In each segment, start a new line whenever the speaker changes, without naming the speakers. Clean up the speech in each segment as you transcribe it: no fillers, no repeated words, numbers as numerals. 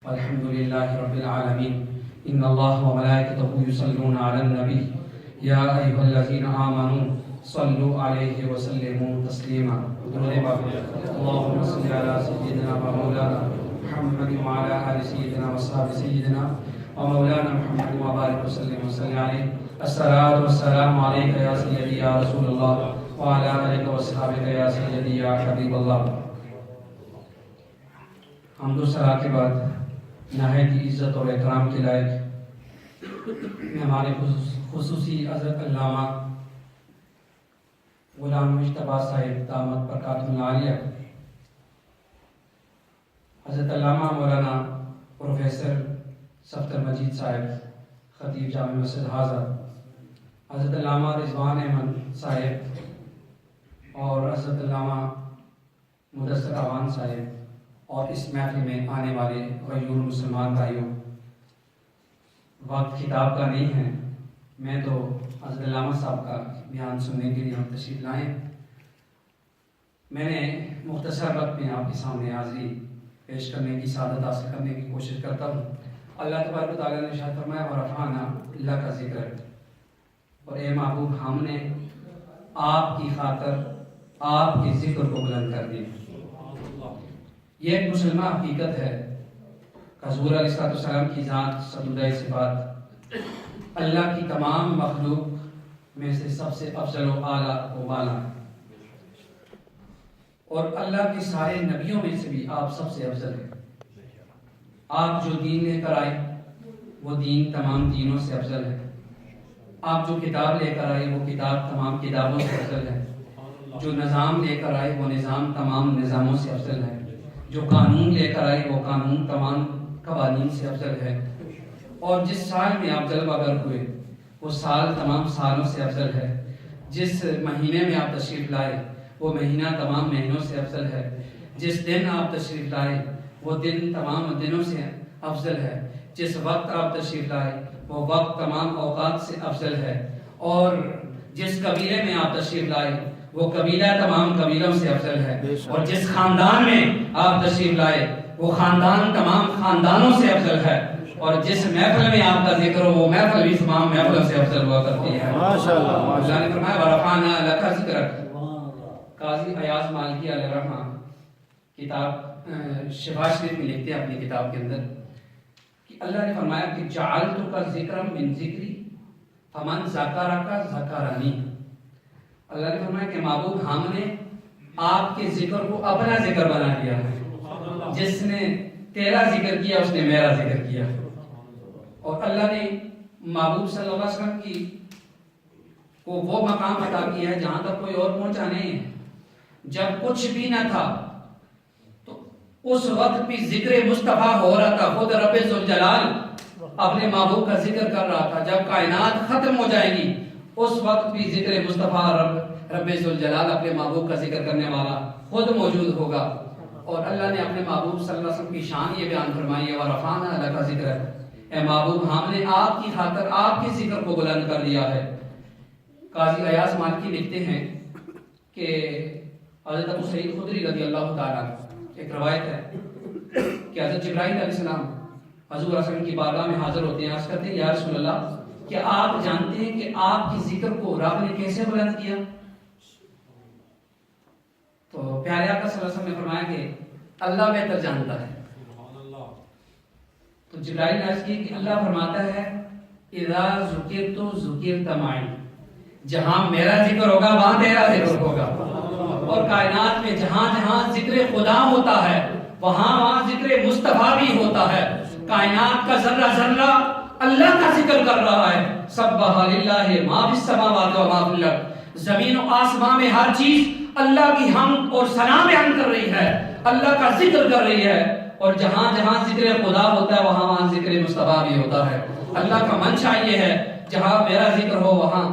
الحمد لله رب العالمين إن الله وملائكته يصلون على النبي يا أيها الذين آمنوا صلوا عليه وسلموا تسليما اللهم صل على سيدنا ومولانا محمد وعلى آل سيدنا وصحبه سيدنا ومولانا محمد وبارك وسلم عليه الصلاة والسلام عليك يا سيدي يا رسول الله وعلى آلك وصحبك يا سيدي يا حبيب الله. حمد و ثنا کے بعد نہایت عزت اور احترام کے لائق ہمارے خصوصی حضرت علامہ غلام مجتبیٰ صاحب دامت برکاتہ العالیہ، حضرت علامہ مولانا پروفیسر صفدر مجید صاحب خطیب جامع مسجد حاضر، حضرت علامہ رضوان احمد صاحب اور حضرت علامہ مدثر اعوان صاحب اور اس محفل میں آنے والے غیور مسلمان بھائیوں، وقت کتاب کا نہیں ہے، میں تو حضرت علامہ صاحب کا بیان سننے کے لیے ہم تشریف لائیں. میں نے مختصر وقت میں آپ کے سامنے حاضری پیش کرنے کی سعادت حاصل کرنے کی کوشش کرتا ہوں. اللہ تبارک و تعالیٰ نے ارشاد فرمایا ورفعنا، اللہ کا ذکر، اور اے محبوب ہم نے آپ کی خاطر آپ کے ذکر کو بلند کر دیا. یہ ایک مسلمہ حقیقت ہے کہ حضور علیہ السلام کی ذات سدودہ صفات اللہ کی تمام مخلوق میں سے سب سے افضل و اعلیٰ و بالا، اور اللہ کے سارے نبیوں میں سے بھی آپ سب سے افضل ہیں. آپ جو دین لے کر آئے وہ دین تمام دینوں سے افضل ہے. آپ جو کتاب لے کر آئے وہ کتاب تمام کتابوں سے افضل ہے. جو نظام لے کر آئے وہ نظام تمام نظاموں سے افضل ہے. جو قانون لے کر آئے وہ قانون تمام قوانین سے افضل ہے. اور جس سال میں آپ جلوہ گر ہوئے وہ سال تمام سالوں سے افضل ہے. جس مہینے میں آپ تشریف لائے وہ مہینہ تمام مہینوں سے افضل ہے. جس دن آپ تشریف لائے وہ دن تمام دنوں سے افضل ہے. جس وقت آپ تشریف لائے وہ وقت تمام اوقات سے افضل ہے. اور جس قبیلے میں آپ تشریف لائے وہ قبیلہ تمام قبیلوں سے افضل ہے. اور جس خاندان میں آپ تشریف لائے وہ خاندان تمام خاندانوں سے افضل ہے. اور جس محفل میں آپ کا ذکر ہو وہ محفل بھی تمام محفلوں سے افضل ہوا کرتی ہے. ماشاءاللہ. اللہ نے فرمایا ورفعنا لک ذکرک. قاضی ایاز مالکی علیہ الرحمہ کتاب شفا شریف میں لکھتے ہیں اپنی کتاب کے اندر کہ اللہ نے فرمایا کہ جعلتک ذکرا من ذکری فمن ذکرک ذکرنی. اللہ نے فرمایا کہ محبوب ہم نے آپ کے ذکر کو اپنا ذکر بنا دیا ہے. جس نے تیرا ذکر کیا اس نے میرا ذکر کیا. اور اللہ نے محبوب صلی اللہ علیہ وسلم کی کو وہ مقام عطا کیا ہے جہاں تک کوئی اور پہنچا نہیں ہے. جب کچھ بھی نہ تھا تو اس وقت بھی ذکر مصطفیٰ ہو رہا تھا. خود رب ذوالجلال اپنے محبوب کا ذکر کر رہا تھا. جب کائنات ختم ہو جائے گی اس وقت بھی ذکر مصطفیٰ رب ذوالجلال اپنے محبوب کا ذکر کرنے والا خود موجود ہوگا. اور اللہ نے اپنے محبوب صلی اللہ علیہ وسلم کی شان یہ بیان فرمائی ہے ورفعنا لک ذکرک. اے محبوب ہم نے آپ کی خاطر آپ کے ذکر کو بلند کر دیا ہے. قاضی ایاز مالکی لکھتے ہیں کہ حضرت ابو سعید خدری رضی اللہ تعالیٰ ایک روایت ہے کہ حضرت جبرائیل علیہ السلام حضور صلی اللہ علیہ وسلم کی بارگاہ میں حاضر ہوتے ہیں. عرض کرتے ہیں یا رسول اللہ کیا آپ جانتے ہیں کہ آپ کی ذکر کو رب نے کیسے بلند کیا؟ تو پیارے آقا صلی اللہ علیہ وسلم نے فرمایا کہ اللہ بہتر جانتا ہے. تو جبرائیل نے عرض کی کہ اللہ فرماتا ہے اذا ذکرت ذکرت معی. جہاں میرا ذکر ہوگا وہاں تیرا ذکر ہوگا. اور کائنات میں جہاں جہاں ذکر خدا ہوتا ہے وہاں وہاں ذکر مصطفیٰ بھی ہوتا ہے. کائنات کا ذرہ ذرہ اللہ کا ذکر کر رہا ہے. سبح للہ ما فی السماوات و ما فی الارض. زمین و آسمان میں ہر چیز اللہ کی حمد اور ثنا بیان کر رہی ہے, اللہ کا ذکر کر رہی ہے. اور جہاں جہاں ذکر خدا ہوتا ہے وہاں وہاں ذکر مصطفیٰ بھی ہوتا ہے. اللہ کا منشا یہ ہے جہاں میرا ذکر ہو وہاں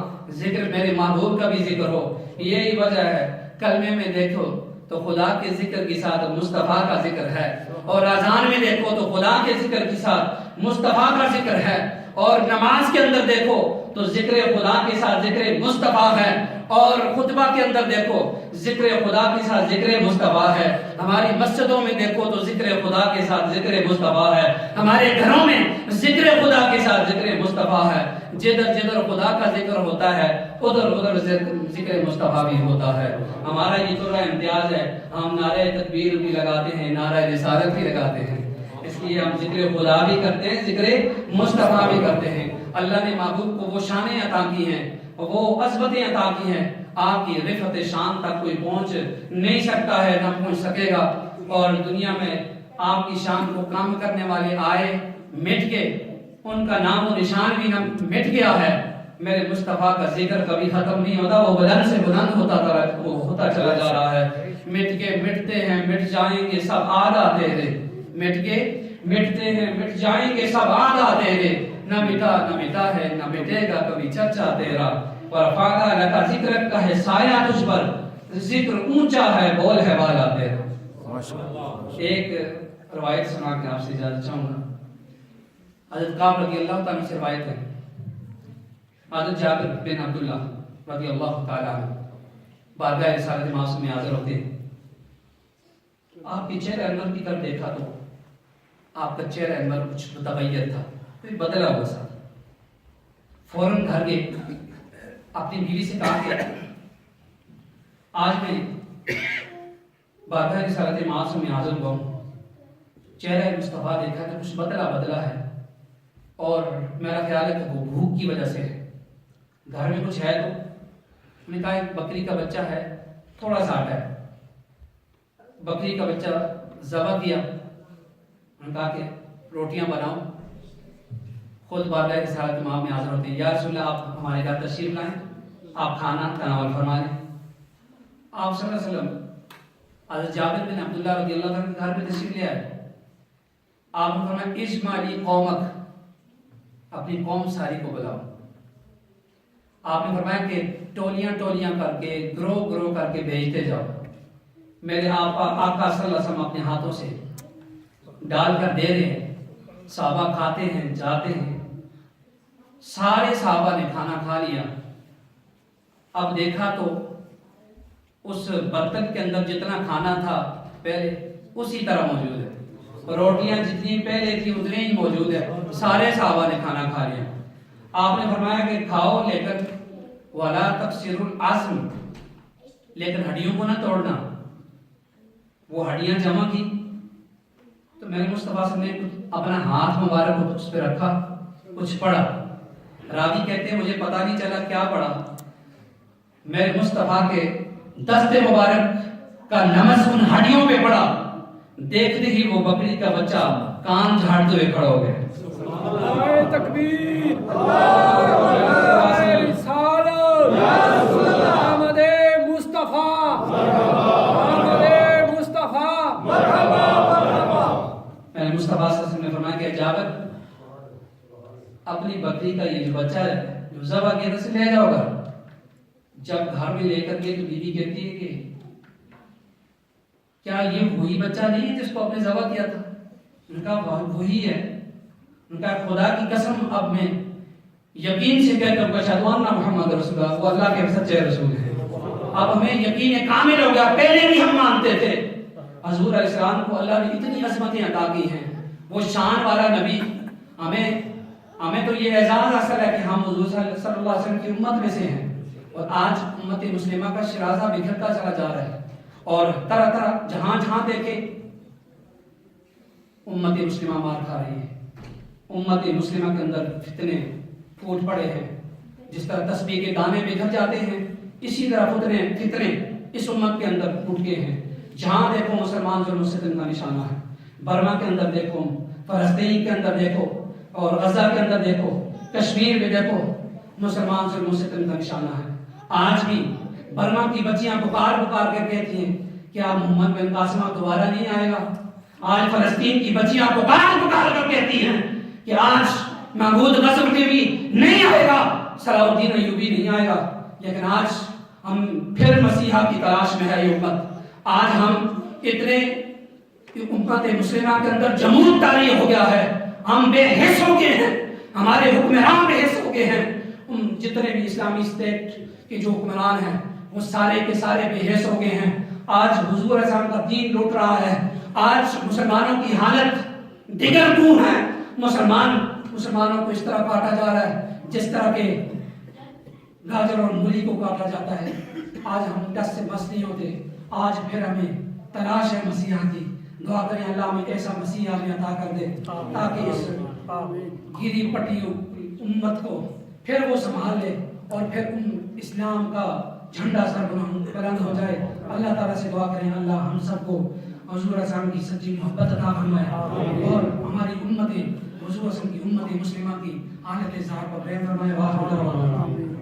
ذکر میرے محبوب کا بھی ذکر ہو. یہی وجہ ہے کلمے میں دیکھو تو خدا کے ذکر کے ساتھ مصطفیٰ کا ذکر ہے, اور اذان میں دیکھو تو خدا کے ذکر کے ساتھ مصطفیٰ کا ذکر ہے, اور نماز کے اندر دیکھو تو ذکر خدا کے ساتھ ذکر مصطفیٰ ہے، اور خطبہ کے اندر دیکھو ذکر خدا کے ساتھ ذکر مصطفیٰ ہے، ہماری مسجدوں میں دیکھو تو ذکر خدا کے ساتھ ذکر مصطفیٰ ہے، ہمارے گھروں میں ذکر خدا کے ساتھ ذکر مصطفیٰ ہے، جدھر جدھر خدا کا ذکر ہوتا ہے ادھر ادھر ذکر مصطفیٰ بھی ہوتا ہے۔ ہمارا یہ تو امتیاز ہے، ہم نعرہ تکبیر بھی لگاتے ہیں، نعرہ رسالت بھی لگاتے ہیں، اس لیے ہم ذکر خدا بھی کرتے ہیں، ذکر مصطفیٰ بھی کرتے ہیں۔ اللہ نے محبوب کو وہ شانیں عطا کی ہیں، وہ عظمتیں عطا کی ہیں، آپ کی رفعت شان تک کوئی پہنچ نہیں سکتا ہے، نہ پہنچ سکے گا۔ اور دنیا میں آپ کی شان کو کم کرنے والے آئے، مٹ کے ان کا نام و نشان بھی نہ مٹ گیا ہے۔ میرے مصطفیٰ کا ذکر کبھی ختم نہیں ہوتا، وہ بلند سے بلند ہوتا چلا جا رہا ہے۔ مٹ کے مٹتے ہیں، مٹ جائیں گے سب آدھا تیرے، مٹ کے مٹتے ہیں، مٹ جائیں گے سب آدھا تیرے، نہ مٹا نہ مٹا ہے، نہ مٹے گا کبھی چرچا تیرا، ورفعنا لکا ذکرک کا ہے سایہ تجھ پر، ذکر اونچا ہے بول ہے والا تیرا۔ ایک روایت سنا کے آپ سے اجازت چاہوں گا۔ حضرت کعب رضی اللہ تعالیٰ سے روایت ہے، حضرت جابر بن عبداللہ رضی اللہ تعالیٰ عنہ بارگاہ رسالت معصوم میں حاضر ہوتے ہیں۔ آپ کے چہرے انور کی طرف دیکھا تو آپ کا چہرہ انور کچھ متغیر تھا، کوئی بدلا ہوا سا۔ فوراً گھر گئے، اپنی بیوی سے کہا کہ آج میں بارگاہ رسالت معصوم میں حاضر ہوا ہوں، چہرہ مصطفیٰ دیکھا کہ کچھ بدلا ہے، اور میرا خیال ہے کہ وہ بھوک کی وجہ سے ہے، گھر میں کچھ ہے تو میں نے کہا ایک بکری کا بچہ ہے، تھوڑا سا آٹا ہے، بکری کا بچہ ذبح کیا، میں نے کہا کہ روٹیاں بناؤ، خود بارگاہ رسالت میں حاضر ہوتے ہیں، یا رسول اللہ آپ ہمارے گھر تشریف لائیں، آپ کھانا تناول فرما لیں۔ آپ صلی اللہ علیہ وسلم حضرت جابر بن عبداللہ رضی اللہ عنہ کے گھر پہ تشریف لے آئے، آپ نے فرمایا اجمالی قومک، اپنی قوم ساری کو بلاؤ۔ آپ نے فرمایا کہ ٹولیاں ٹولیاں کر کے، گروہ گروہ کر کے بھیجتے جاؤ، میرے آقا صلی اللہ علیہ وسلم اپنے ہاتھوں سے ڈال کر دے رہے ہیں، صحابہ کھاتے ہیں جاتے ہیں۔ سارے صحابہ نے کھانا کھا لیا، اب دیکھا تو اس برتن کے اندر جتنا کھانا تھا پہلے اسی طرح موجود ہے، روٹیاں جتنی پہلے تھی اتنی ہی موجود ہے، سارے صحابہ نے کھانا کھا لیا۔ آپ نے فرمایا کہ کھاؤ لیکن وَلَا تَكْسِرُ الْعَظْمِ، لیکن ہڈیوں کو نہ توڑنا۔ وہ ہڈیاں جمع کی تو میرے مصطفیٰ صلی اللہ علیہ وسلم نے اپنا ہاتھ مبارک اس پہ رکھا، کچھ پڑھا، راوی کہتے ہیں مجھے پتا نہیں چلا کیا پڑھا، میرے مصطفیٰ کے دست مبارک کا لمس ان ہڈیوں پہ پڑا، دیکھتے ہی وہ بکری کا بچہ کان جھاڑتے ہوئے کھڑا ہو گیا۔ اللہ تکبیر، اللہ رسالت، محمد مصطفیٰ، محمد مصطفیٰ، میرے مصطفیٰ صلی اللہ علیہ وسلم نے فرمایا کہ جابر اپنی بکری کا یہ جو بچہ ہے جو ذبح کیا تھا لے جاؤ گھر۔ جب گھر میں لے کر گئے تو بیوی کہتی ہے کہ کیا یہ وہی بچہ نہیں ہے جس کو آپ نے ذبح کیا تھا؟ ان کا وہی ہے۔ ان کا خدا کی قسم اب میں یقین سے کہتا ہوں کہ اشہد ان محمد رسول اللہ، وہ اللہ کے سچے رسول ہیں۔ اب ہمیں یقین کامل ہو گیا، پہلے بھی ہم مانتے تھے۔ حضور علیہ السلام کو اللہ نے اتنی عظمتیں عطا کی ہیں، وہ شان والا نبی، ہمیں تو یہ اعزاز حاصل ہے کہ ہم حضور صلی اللہ علیہ وسلم کی امت میں سے ہیں، اور آج امت مسلمہ کا شرازہ بکھرتا چلا جا رہا ہے، اور طرح طرح جہاں جہاں دیکھے امت مسلمہ مار کھا رہی ہے۔ امت مسلمہ کے اندر فتنے پھوٹ پڑے ہیں، جس طرح تسبیح کے دانے بکھر جاتے ہیں اسی طرح فتنے اس امت کے اندر پھوٹ گئے ہیں۔ جہاں دیکھو مسلمان ظلم و ستم کا نشانہ ہے۔ برما کے اندر دیکھو، فلسطین کے اندر دیکھو، اور غزہ کے اندر دیکھو، کشمیر میں دیکھو، مسلمان ظلم و ستم کا نشانہ ہے۔ آج بھی برما کی بچیاں پکار پکار کے کہتی ہیں کیا محمد بن قاسم دوبارہ نہیں آئے گا؟ آج فلسطین کی بچیاں پکار پکار کر کہتی ہیں کہ آج محمود غزنوی بھی نہیں آئے گا، صلاح الدین ایوبی نہیں آئے گا۔ لیکن آج ہم پھر مسیحا کی تلاش میں ہے یہ امت۔ آج ہم اتنے امت مسلمہ کے اندر جمود طاری ہو گیا ہے، ہم بے حس ہو گئے ہیں، ہمارے حکمران بحث ہو گئے ہیں، جتنے بھی اسلامی اسٹیٹ کے جو حکمران ہیں وہ سارے کے سارے بحث ہو گئے ہیں۔ آج حضور اسلام کا دین لوٹ رہا ہے، آج مسلمانوں کی حالت دیگر دوں ہے، مسلمانوں کو اس طرح کاٹا جا رہا ہے جس طرح کے گاجر اور مولی کو کاٹا جاتا ہے۔ آج ہم دس سے بس نہیں ہوتے، آج پھر ہمیں تلاش ہے مسیح کی۔ دعا کریں اللہ ہمیں ایسا مسیح ہمیں عطا کر دے تاکہ اس گری پٹی امت کو پھر وہ سنبھال لے اور پھر اسلام کا جھنڈا سر بلند ہو جائے۔ اللہ تعالیٰ سے دعا کریں اللہ ہم سب کو حضور اسلام کی سچی محبت عطا فرمائے اور ہماری حضور اسلام کی امت مسلمہ کی حالت ظاہر پر رحم فرمائے۔